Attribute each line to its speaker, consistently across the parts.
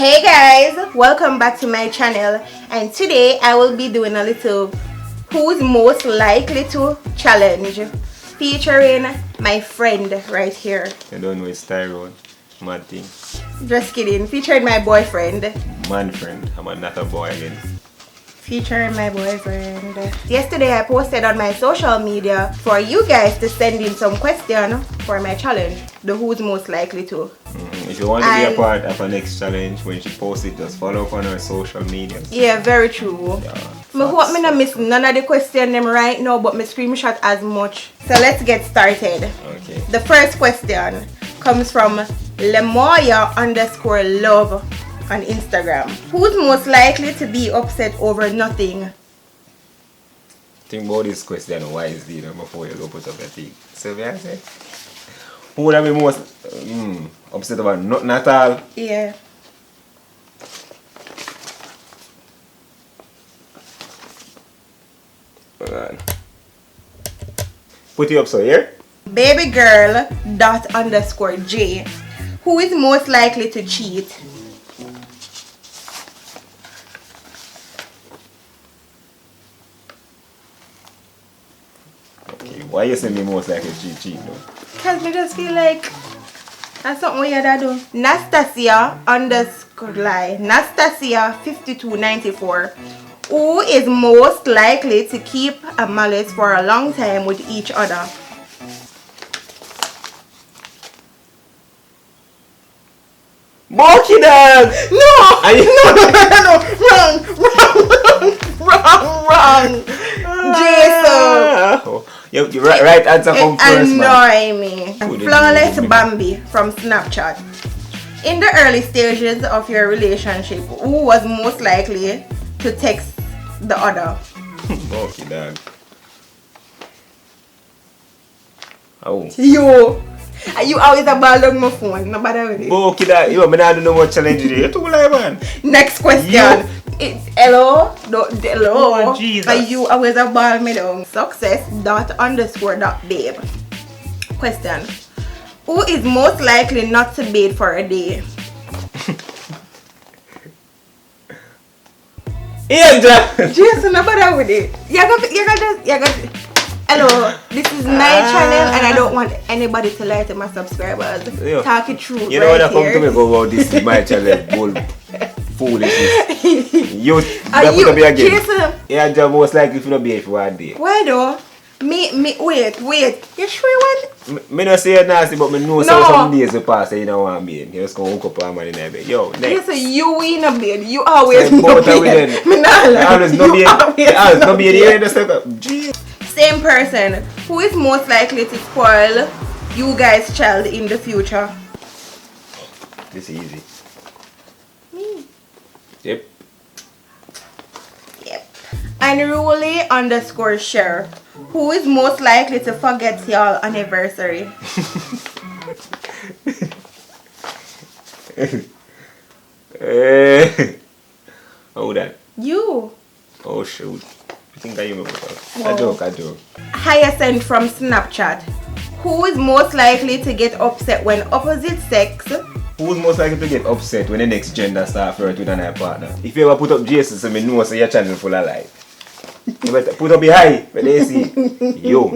Speaker 1: Hey guys, welcome back to my channel, and today I will be doing a little who's most likely to challenge featuring my friend right here.
Speaker 2: I don't know, it's Tyrone. Mad thing.
Speaker 1: Just kidding, featuring my boyfriend.
Speaker 2: Man friend, I'm not a boy again.
Speaker 1: Featuring my boyfriend. Yesterday I posted on my social media for you guys to send in some questions for my challenge, the who's most likely to.
Speaker 2: If you want to be a part of our next challenge, when she posts it, just follow up on her social media.
Speaker 1: Yeah, very true.
Speaker 2: Yeah,
Speaker 1: I hope I not miss none of the question them right now, but me screenshot as much. So let's get started.
Speaker 2: Okay.
Speaker 1: The first question comes from Lemoya_love on Instagram. Who's most likely to be upset over nothing?
Speaker 2: Think about this question wisely before you go put up your thing. So I say, who would have been most upset about nothing at all?
Speaker 1: Yeah.
Speaker 2: Hold on. Put it up so here.
Speaker 1: Babygirl._J. Who is most likely to cheat?
Speaker 2: Okay. Why you say me most likely to cheat though?
Speaker 1: Because I just feel like that's something weird I do. Nastasia_Nastasia5294. Who is most likely to keep a malice for a long time with each other?
Speaker 2: Monkey dog!
Speaker 1: No!
Speaker 2: Are you-
Speaker 1: No! Wrong! Jason!
Speaker 2: Your right answer come first, man.
Speaker 1: Annoy me.
Speaker 2: Who did
Speaker 1: Flawless
Speaker 2: you-
Speaker 1: Bambi from Snapchat. In the early stages of your relationship, who was most likely to text the other?
Speaker 2: Monkey dog. Oh.
Speaker 1: You always a ball on my phone. No bother with it.
Speaker 2: Monkey dog. Yo, me not do no more challenge today. You too live, man.
Speaker 1: Next question.
Speaker 2: You.
Speaker 1: Hello? Hello?
Speaker 2: Oh, Jesus.
Speaker 1: Are you always a ball me down? Success._babe. Question. Who is most likely not to bathe for a day?
Speaker 2: Angel!
Speaker 1: Jason, no bother with it. You got. Hello, this is my channel and I don't want anybody to lie to my subscribers.
Speaker 2: Yo.
Speaker 1: Talk it true.
Speaker 2: You know
Speaker 1: right
Speaker 2: what I come to
Speaker 1: here.
Speaker 2: me about this is my challenge. Bull foolishness. You
Speaker 1: Are
Speaker 2: that
Speaker 1: you
Speaker 2: put me again.
Speaker 1: Jason?
Speaker 2: Yeah, just most likely if you don't be here for one day.
Speaker 1: Why though? Wait. You sure one?
Speaker 2: Me not say it nasty, but me know
Speaker 1: No.
Speaker 2: some days will pass and you don't want me in. You just go hook up on man in the bed. Yo, next.
Speaker 1: Jason, you in a bed. You always
Speaker 2: Say
Speaker 1: no
Speaker 2: both of we
Speaker 1: bed.
Speaker 2: then.
Speaker 1: Me not lie.
Speaker 2: Always no
Speaker 1: You
Speaker 2: be
Speaker 1: always
Speaker 2: no be here. Just like jeez.
Speaker 1: Same person. Who is most likely to spoil you guys' child in the future?
Speaker 2: This is easy.
Speaker 1: Me.
Speaker 2: Yep.
Speaker 1: Yep. Unruly_share. Who is most likely to forget your anniversary?
Speaker 2: Hold that.
Speaker 1: You.
Speaker 2: Oh shoot. I think I remember that.
Speaker 1: Wow.
Speaker 2: I joke.
Speaker 1: Hyacinth from Snapchat. Who is most likely to get upset when opposite sex?
Speaker 2: Who's most likely to get upset when the next gender start flirt with another partner? If you ever put up Jason, so me know so your channel full of life. You better put up the high, but they see. Yo.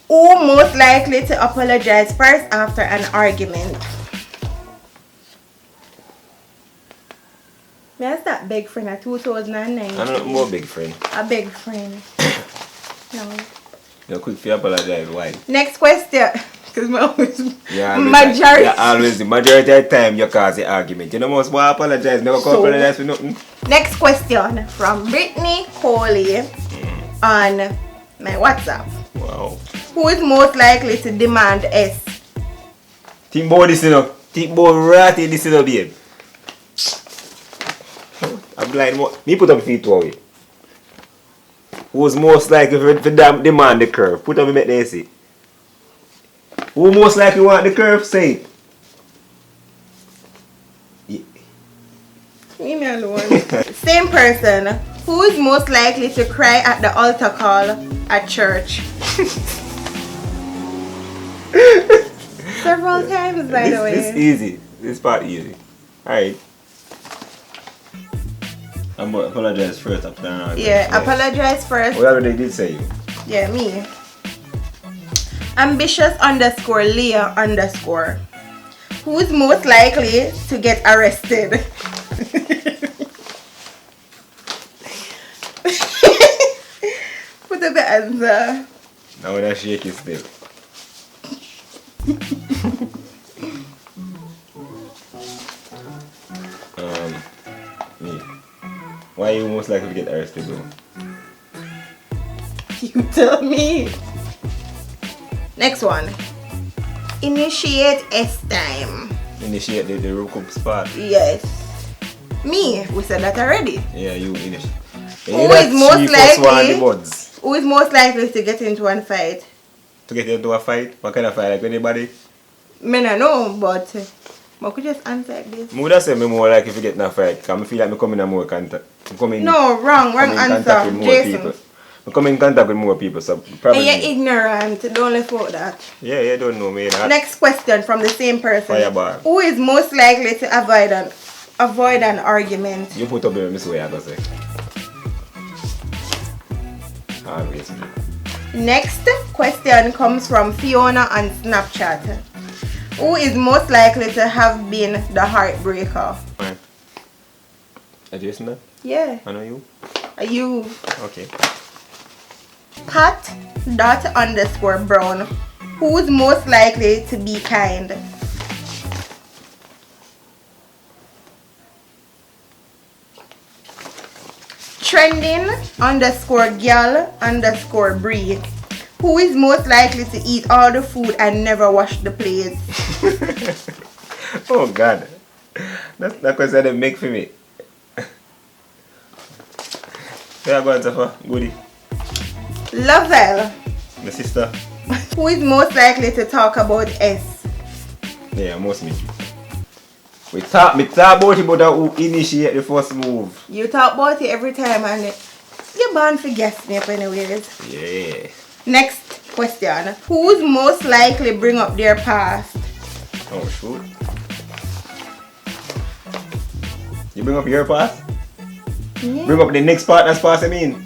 Speaker 1: Who most likely to apologize first after an argument? That's that big friend at 2009.
Speaker 2: I'm not more big friend.
Speaker 1: A big friend. No.
Speaker 2: You're quick to apologize, why?
Speaker 1: Next question. Because my always
Speaker 2: Yeah,
Speaker 1: majority.
Speaker 2: always the majority of the time you cause the argument. You know most boy apologize, never come
Speaker 1: So-
Speaker 2: apologize for nothing.
Speaker 1: Next question from Brittany Coley on my WhatsApp.
Speaker 2: Wow.
Speaker 1: Who is most likely to demand S?
Speaker 2: Think about this, you know. Think about ratty this, you know, babe. I'm blind. Me put up feet away. Who's most likely to demand the curve? Put up and make them see. Who most likely want the curve? Say it.
Speaker 1: Leave me alone. Same person. Who is most likely to cry at the altar call at church? Several times, by the way.
Speaker 2: This easy. This part easy. Alright. I'm gonna apologize first after that.
Speaker 1: Yeah, apologize first.
Speaker 2: Whatever they did say you.
Speaker 1: Yeah, me. Ambitious underscore Leah underscore. Who's most likely to get arrested? Put up the answer.
Speaker 2: Now that shake is still. Me. Why are you most likely to get arrested though?
Speaker 1: You tell me. Next one. Initiate S time.
Speaker 2: Initiate the rook up spot.
Speaker 1: Yes. Me. We said that already.
Speaker 2: Yeah, you initiate.
Speaker 1: Who is most likely to get into one fight?
Speaker 2: To get into a fight? What kind of fight? Like anybody?
Speaker 1: Me no know, but I could just answer like this.
Speaker 2: I would say me more like if you get in a fight, because I feel like I come in more contact.
Speaker 1: No, wrong answer, Jason.
Speaker 2: I come in contact with more people, so probably.
Speaker 1: And you're ignorant, don't let out that.
Speaker 2: Yeah, you don't know me. That.
Speaker 1: Next question from the same person.
Speaker 2: Firebar.
Speaker 1: Who is most likely to avoid an argument?
Speaker 2: You put up the miss way I gotta say. Always.
Speaker 1: Next question comes from Fiona on Snapchat. Who is most likely to have been the heartbreaker?
Speaker 2: Right. Jason then?
Speaker 1: Yeah.
Speaker 2: I know you.
Speaker 1: You.
Speaker 2: Okay.
Speaker 1: Pat._Brown. Who's most likely to be kind? Trending_girl_Bree. Who is most likely to eat all the food and never wash the plates?
Speaker 2: Oh God. That question they make for me. Yeah, go on, Safa. Goody.
Speaker 1: Lovell.
Speaker 2: My sister.
Speaker 1: Who is most likely to talk about S?
Speaker 2: Yeah, most me. We talk about it, but who initiate the first move.
Speaker 1: You talk about it every time and you're bound for guess me up anyways.
Speaker 2: Yeah.
Speaker 1: Next question. Who's most likely bring up their past?
Speaker 2: Oh shoot. You bring up your past?
Speaker 1: Yeah.
Speaker 2: Bring up the next partner's past, I mean?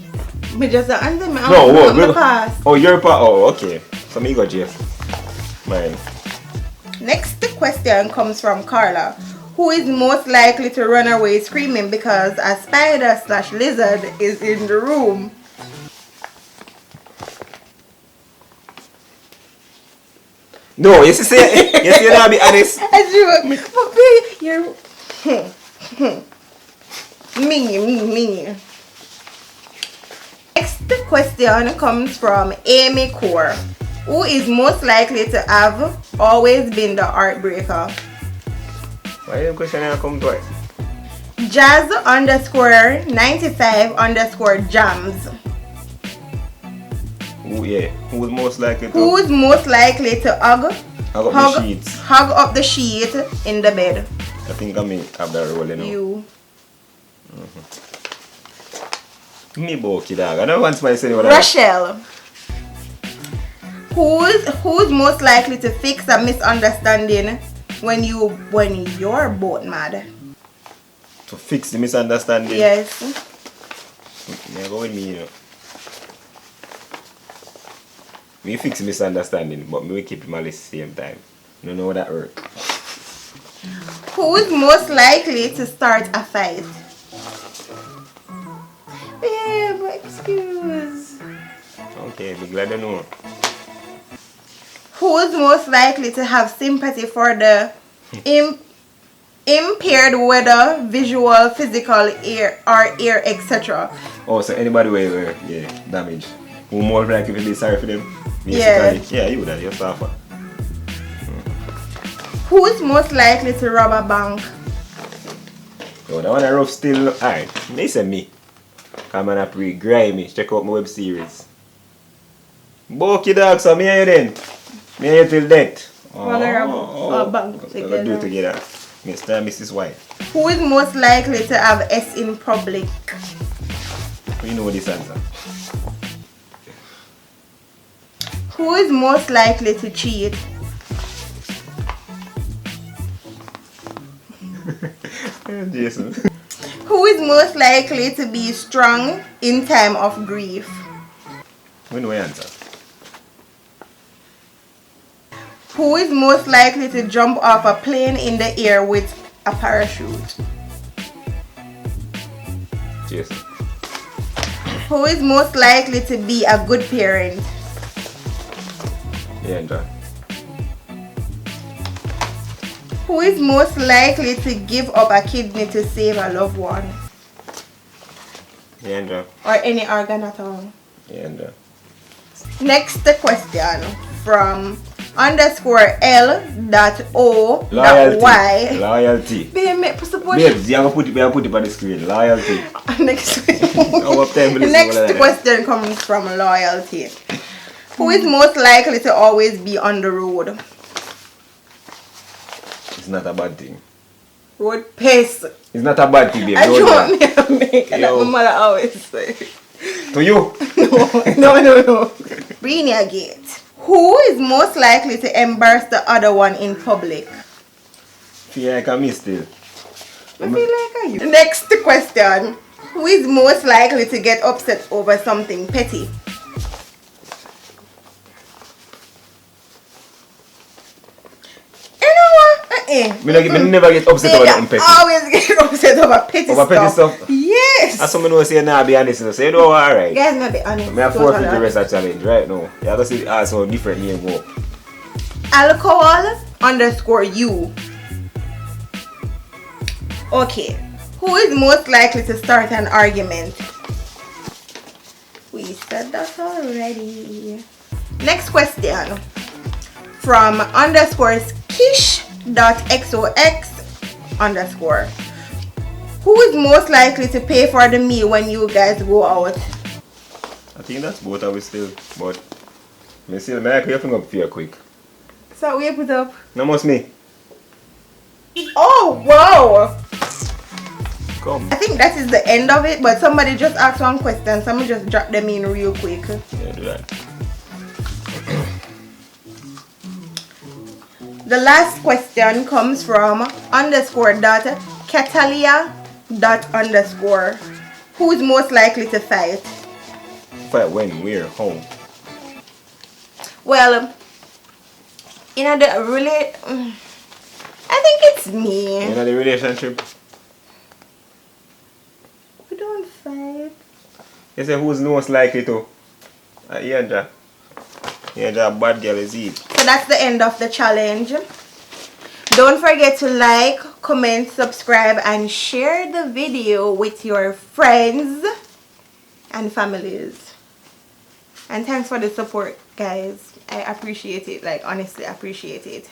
Speaker 1: Me just answer me.
Speaker 2: No, what?
Speaker 1: Bring up my past.
Speaker 2: Oh, your past. Oh, okay. So me go Jeff. Mine.
Speaker 1: Next question comes from Carla. Who is most likely to run away screaming because a spider/lizard is in the room?
Speaker 2: No, you see, you not be honest.
Speaker 1: I joke. You're me. Next question comes from Amy Core. Who is most likely to have always been the heartbreaker?
Speaker 2: Why didn't question come twice?
Speaker 1: Jazz_95_jams.
Speaker 2: Who's most likely to?
Speaker 1: Who's most likely to hug up the sheet in the bed?
Speaker 2: I think I may have that role, you know.
Speaker 1: You.
Speaker 2: Me boki dog. I don't want somebody say what
Speaker 1: Rachel. Who's most likely to fix a misunderstanding when you're both mad?
Speaker 2: To fix the misunderstanding?
Speaker 1: Yes.
Speaker 2: Yeah, go with me, you know. Me fix the misunderstanding, but me keep him at the same time. You know that work.
Speaker 1: Who's most likely to start a fight? Babe, excuse.
Speaker 2: Okay, be glad to know.
Speaker 1: Who's most likely to have sympathy for the impaired, whether visual, physical, ear, etc.?
Speaker 2: Oh, so anybody where damage. Who more likely to be sorry for them?
Speaker 1: Yeah.
Speaker 2: Yeah, you that, you're suffer.
Speaker 1: Who's most likely to rob a bank?
Speaker 2: Yo, that one I rough still. Alright, they say me. Come on, I grimy. Check out my web series. Boki dog, so me and you then. Me and you till death.
Speaker 1: A bank
Speaker 2: together. Do it together. Mr. and Mrs. White.
Speaker 1: Who is most likely to have S in public?
Speaker 2: We know this answer.
Speaker 1: Who is most likely to cheat?
Speaker 2: Jason.
Speaker 1: Who is most likely to be strong in time of grief?
Speaker 2: We know answer.
Speaker 1: Who is most likely to jump off a plane in the air with a parachute?
Speaker 2: Jason.
Speaker 1: Who is most likely to be a good parent?
Speaker 2: Leandra.
Speaker 1: Who is most likely to give up a kidney to save a loved one?
Speaker 2: Leandra.
Speaker 1: Or any organ at all?
Speaker 2: Leandra.
Speaker 1: Next question from _L.O.Y.
Speaker 2: Loyalty.
Speaker 1: Babe, make support.
Speaker 2: Babes, you have to put it on the screen. Loyalty.
Speaker 1: Next
Speaker 2: Up there,
Speaker 1: Next question comes from Loyalty. Who is most likely to always be on the road?
Speaker 2: It's not a bad thing.
Speaker 1: Road pace.
Speaker 2: It's not a bad thing, babe.
Speaker 1: I
Speaker 2: Don't
Speaker 1: don't
Speaker 2: do
Speaker 1: want me to make it.
Speaker 2: Yo.
Speaker 1: My mother always say.
Speaker 2: To you.
Speaker 1: No. Brenia Gate. Who is most likely to embarrass the other one in public?
Speaker 2: Feel like I missed it.
Speaker 1: I feel like I you. Next question. Who is most likely to get upset over something petty? You know what?
Speaker 2: Me never get upset over nothing petty.
Speaker 1: Always get upset over petty
Speaker 2: Over
Speaker 1: stuff.
Speaker 2: petty stuff?
Speaker 1: Yes.
Speaker 2: As someone knows, say nah be honest, so you know alright.
Speaker 1: Guys, not be honest.
Speaker 2: Me have forfeit the rest of the challenge right now. You have to see also different name go.
Speaker 1: Alcohol_U. Okay. Who is most likely to start an argument? We said that already. Next question. From _Kish.xox_. Who is most likely to pay for the meal when you guys go out?
Speaker 2: I think that's both of us still, but me still may I clear thing up for you quick.
Speaker 1: So we put up.
Speaker 2: No must me.
Speaker 1: Oh wow!
Speaker 2: Come.
Speaker 1: I think that is the end of it, but somebody just asked one question, so I'm gonna just drop them in real quick.
Speaker 2: Yeah, do that.
Speaker 1: The last question comes from _.catalia._. Who is most likely to fight?
Speaker 2: Fight when, where, home.
Speaker 1: Well, you know the really, I think it's me.
Speaker 2: You know the relationship?
Speaker 1: We don't fight.
Speaker 2: You say who's most likely to? Iandra. Iandra, bad girl is it.
Speaker 1: So that's the end of the challenge. Don't forget to like, comment, subscribe, and share the video with your friends and families. And thanks for the support, guys. I appreciate it. Like, honestly, appreciate it.